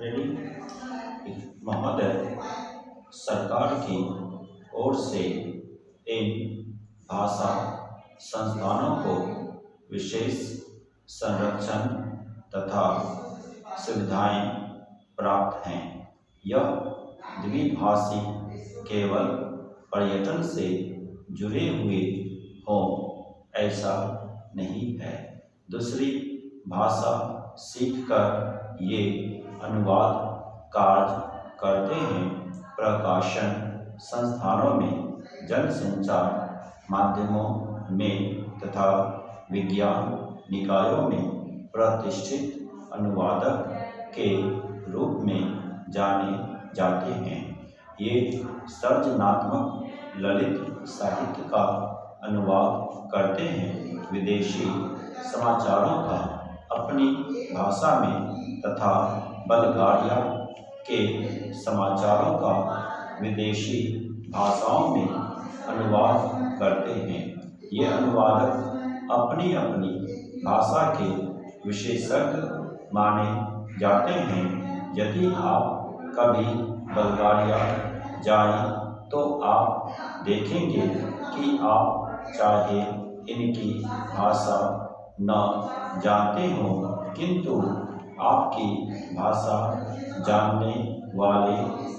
Ready महोदय, सरकार की ओर से इन भाषा संस्थानों को विशेष संरक्षण तथा सुविधाएं प्राप्त हैं। यह द्विभाषी केवल पर्यटन से जुड़े हुए हों ऐसा नहीं है। दूसरी भाषा सीखकर ये अनुवाद कार्य करते हैं। प्रकाशन संस्थानों में, जनसंचार माध्यमों में तथा विज्ञान निकायों में प्रतिष्ठित अनुवादक के रूप में जाने जाते हैं। ये सृजनात्मक ललित साहित्य का अनुवाद करते हैं। विदेशी समाचारों का अपनी भाषा में तथा बल्गारिया के समाचारों का विदेशी भाषाओं में अनुवाद करते हैं। ये अनुवादक अपनी अपनी भाषा के विशेषज्ञ माने जाते हैं। यदि आप कभी बल्गारिया जाएं तो आप देखेंगे कि आप चाहे इनकी भाषा न जानते हों, किंतु आपकी भाषा जानने वाले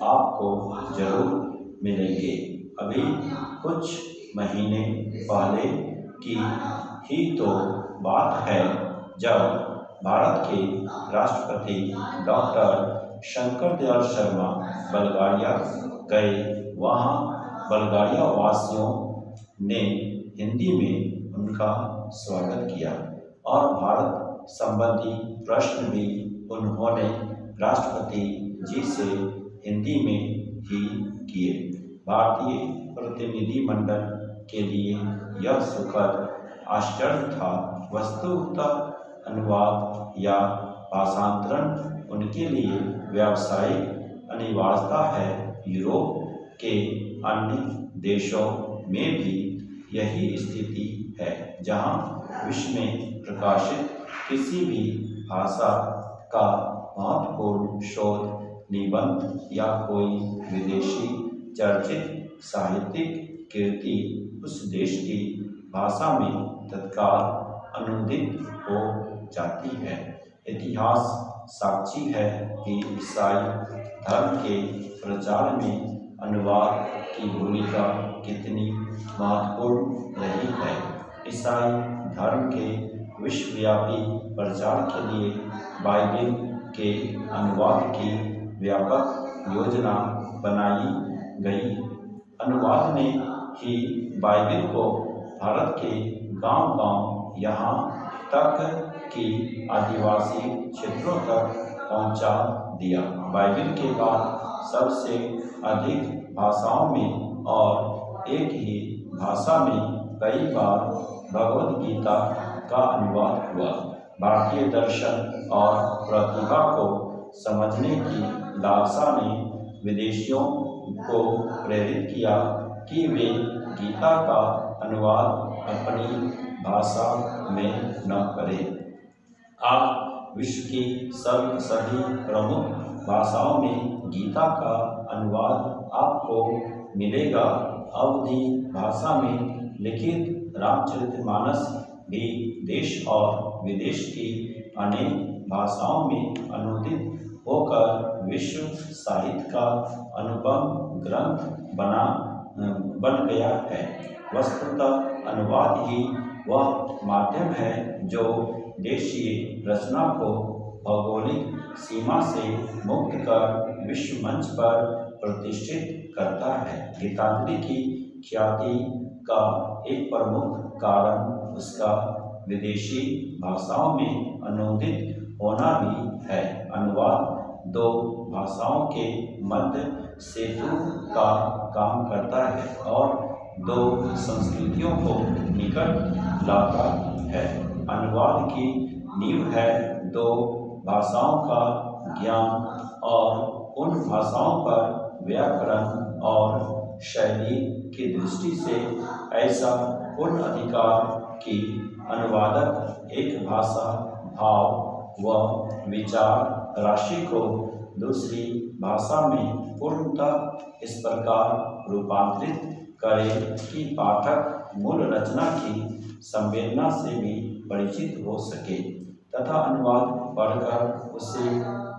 आपको जरूर मिलेंगे। अभी कुछ महीने पहले की ही तो बात है जब भारत के राष्ट्रपति डॉक्टर शंकरदयाल शर्मा बल्गारिया गए। वहाँ बल्गारिया वासियों ने हिंदी में उनका स्वागत किया और भारत संबंधी प्रश्न भी उन्होंने राष्ट्रपति जी से हिंदी में ही किए। भारतीय प्रतिनिधिमंडल के लिए यह सुखद आश्चर्य था। वस्तुतः अनुवाद या भाषांतरण उनके लिए व्यावसायिक अनिवार्यता है। यूरोप के अन्य देशों में भी यही स्थिति है। जहाँ विश्व में प्रकाशित किसी भी भाषा का महत्वपूर्ण शोध निबंध या कोई विदेशी चर्चित साहित्यिक कृति उस देश की भाषा में तत्काल अनुदित हो जाती है। इतिहास साक्षी है कि ईसाई धर्म के प्रचार में अनुवाद की भूमिका कितनी महत्वपूर्ण रही है। ईसाई धर्म के विश्वव्यापी प्रचार के लिए बाइबिल के अनुवाद की व्यापक योजना बनाई गई। अनुवाद ने ही बाइबिल को भारत के गांव-गांव, यहाँ तक कि आदिवासी क्षेत्रों तक पहुंचा दिया। बाइबिल के बाद सबसे अधिक भाषाओं में और एक ही भाषा में कई बार भगवद गीता का अनुवाद हुआ। भारतीय दर्शन और प्रतिभा को समझने की लालसा ने विदेशियों को प्रेरित किया कि वे गीता का अनुवाद अपनी भाषा में न करें। आज विश्व की सभी प्रमुख भाषाओं में गीता का अनुवाद आपको मिलेगा। अवधी भाषा में लिखित रामचरितमानस भी देश और विदेश की अनेक भाषाओं में अनुदित होकर विश्व साहित्य का अनुपम ग्रंथ बन गया है। वस्तुतः अनुवाद ही वह माध्यम है जो देशीय रचना को भौगोलिक सीमा से मुक्त कर विश्व मंच पर प्रतिष्ठित करता है। गीतांजलि की ख्याति का एक प्रमुख कारण उसका विदेशी भाषाओं में अनुदित होना भी है। अनुवाद दो भाषाओं के मध्य सेतु का काम करता है और दो संस्कृतियों को निकट लाता है। अनुवाद की नींव है दो भाषाओं का ज्ञान और उन भाषाओं पर व्याकरण और शैली की दृष्टि से ऐसा पूर्ण अधिकार कि अनुवादक एक भाषा, भाव व विचार राशि को दूसरी भाषा में पूर्णतः इस प्रकार रूपांतरित करें कि पाठक मूल रचना की संवेदना से भी परिचित हो सके तथा अनुवाद पढ़कर उसे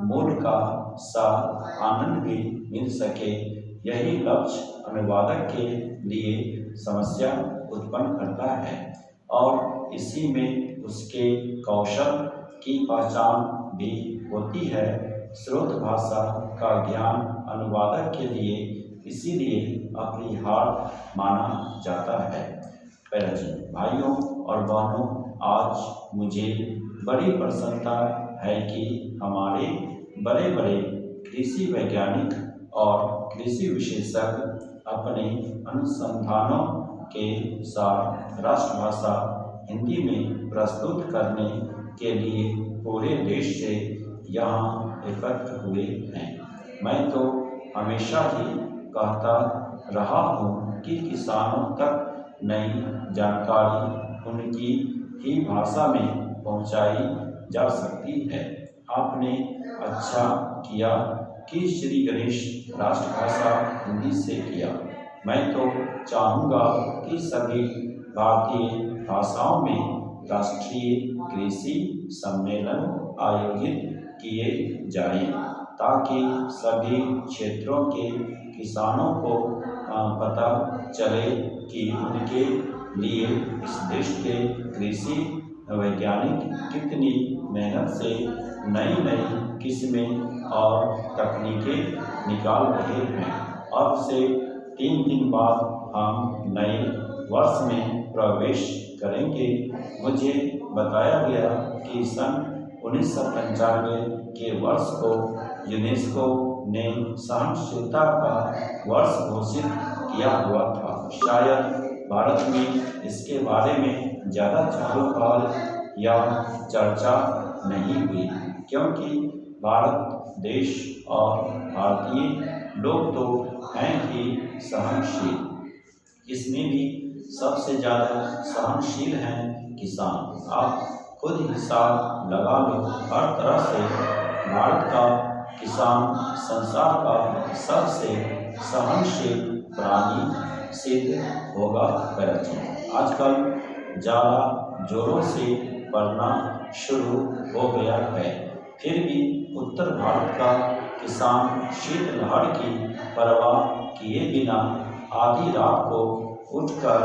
मूल का सार आनंद भी मिल सके। यही लक्ष्य अनुवादक के लिए समस्या उत्पन्न करता है और इसी में उसके कौशल की पहचान भी होती है। स्रोत भाषा का ज्ञान अनुवादक के लिए इसीलिए अपरिहार्य माना जाता है। भाइयों और बहनों, आज मुझे बड़ी प्रसन्नता है कि हमारे बड़े बड़े कृषि वैज्ञानिक और कृषि विशेषज्ञ अपने अनुसंधानों के साथ राष्ट्रभाषा हिंदी में प्रस्तुत करने के लिए पूरे देश से यहाँ एकत्र हुए हैं। मैं तो हमेशा ही कहता रहा हूँ कि किसानों तक नई जानकारी उनकी ही भाषा में पहुँचाई जा सकती है। आपने अच्छा किया कि श्री गणेश राष्ट्रभाषा हिंदी से किया। मैं तो चाहूँगा कि सभी भारतीय भाषाओं में राष्ट्रीय कृषि सम्मेलन आयोजित किए जाएं, ताकि सभी क्षेत्रों के किसानों को पता चले कि उनके लिए इस देश के कृषि वैज्ञानिक कितनी मेहनत से नई नई किस्में और तकनीकें निकाल रहे हैं। अब से 3 दिन बाद हम नए वर्ष में प्रवेश करेंगे। मुझे बताया गया कि सन 1995 के वर्ष को यूनेस्को ने सहनशीलता का वर्ष घोषित किया हुआ था। शायद भारत में इसके बारे में ज़्यादा चहल-पहल या चर्चा नहीं हुई, क्योंकि भारत देश और भारतीय लोग तो हैं ही सहनशील। इसमें भी सबसे ज़्यादा सहनशील हैं किसान। आप खुद हिसाब लगा लो, हर तरह से भारत का किसान संसार का सबसे सहनशील प्राणी सिद्ध होगा। आजकल ज़्यादा जोरों से पड़ना शुरू हो गया है, फिर भी उत्तर भारत का किसान शीतलहर की परवाह किए बिना आधी रात को उठकर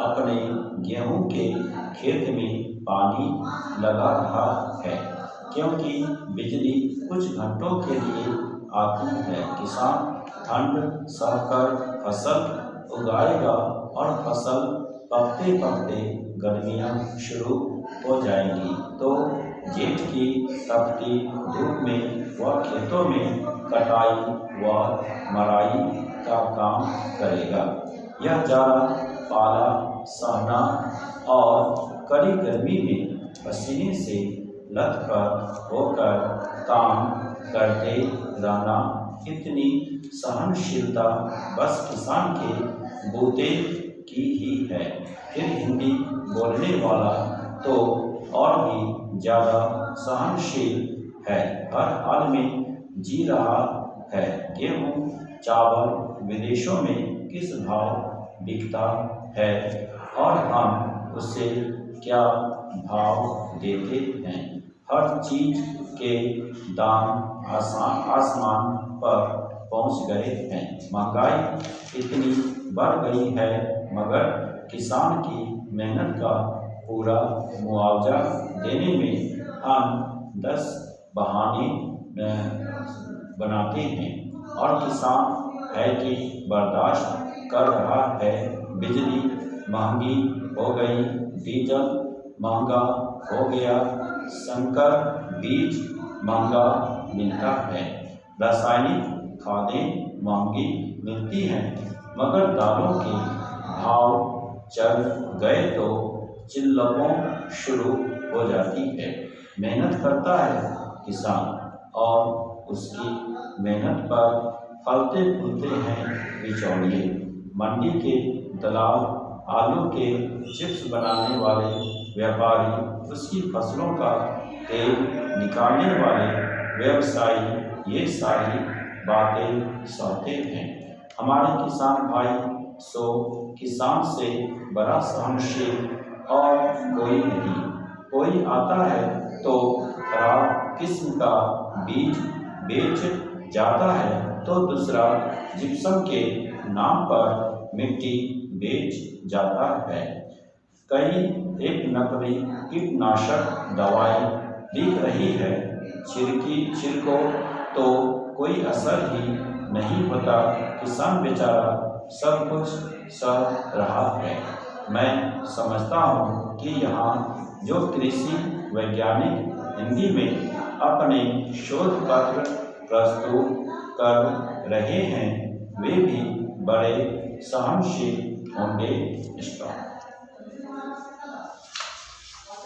अपने गेहूं के खेत में पानी लगा रहा है, क्योंकि बिजली कुछ घंटों के लिए आती है। किसान ठंड सहकर फसल उगाएगा और फसल पकते पकते गर्मियाँ शुरू हो जाएंगी, तो जेठ की तपती धूप में वह खेतों में कटाई व मराई का काम करेगा। यह जाड़ा पाला सहना और कड़ी गर्मी में पसीने से लथपथ होकर काम करते रहना, इतनी सहनशीलता बस किसान के बूते की ही है। फिर हिंदी बोलने वाला तो और भी ज़्यादा सहनशील है, हर हाल में जी रहा है। गेहूँ चावल विदेशों में किस भाव बिकता है और हम उसे क्या भाव देते हैं। हर चीज़ के दाम आसमान पर पहुंच गए हैं। महंगाई इतनी बढ़ गई है, मगर किसान की मेहनत का पूरा मुआवजा देने में हम 10 बहाने बनाते हैं और किसान है कि बर्दाश्त कर रहा है। बिजली महंगी हो गई, डीजल महंगा हो गया, संकर बीज महंगा मिलता है, रासायनिक खादें महंगी मिलती हैं, मगर दालों के भाव चढ़ गए तो चिल्लकों शुरू हो जाती है। मेहनत करता है किसान और उसकी मेहनत पर फलते फूलते हैं बिचौलिए। मंडी के दलाल, आलू के चिप्स बनाने वाले व्यापारी, उसकी फसलों का तेल निकालने वाले व्यवसायी ये सारी बातें सहते हैं। हमारे किसान भाई सो किसान से बड़ा सहनशील और कोई नहीं। कोई आता है तो खराब किस्म का बीज बेच जाता है तो दूसरा जिप्सम के नाम पर मिट्टी बेच जाता है। कई एक नकली कीटनाशक दवाई दिख रही है, छिड़को तो कोई असर ही नहीं होता। किसान बेचारा सब कुछ सह रहा है। मैं समझता हूँ कि यहाँ जो कृषि वैज्ञानिक हिंदी में अपने शोध पत्र प्रस्तुत कर रहे हैं वे भी बड़े सहनशील होंगे। स्टॉप।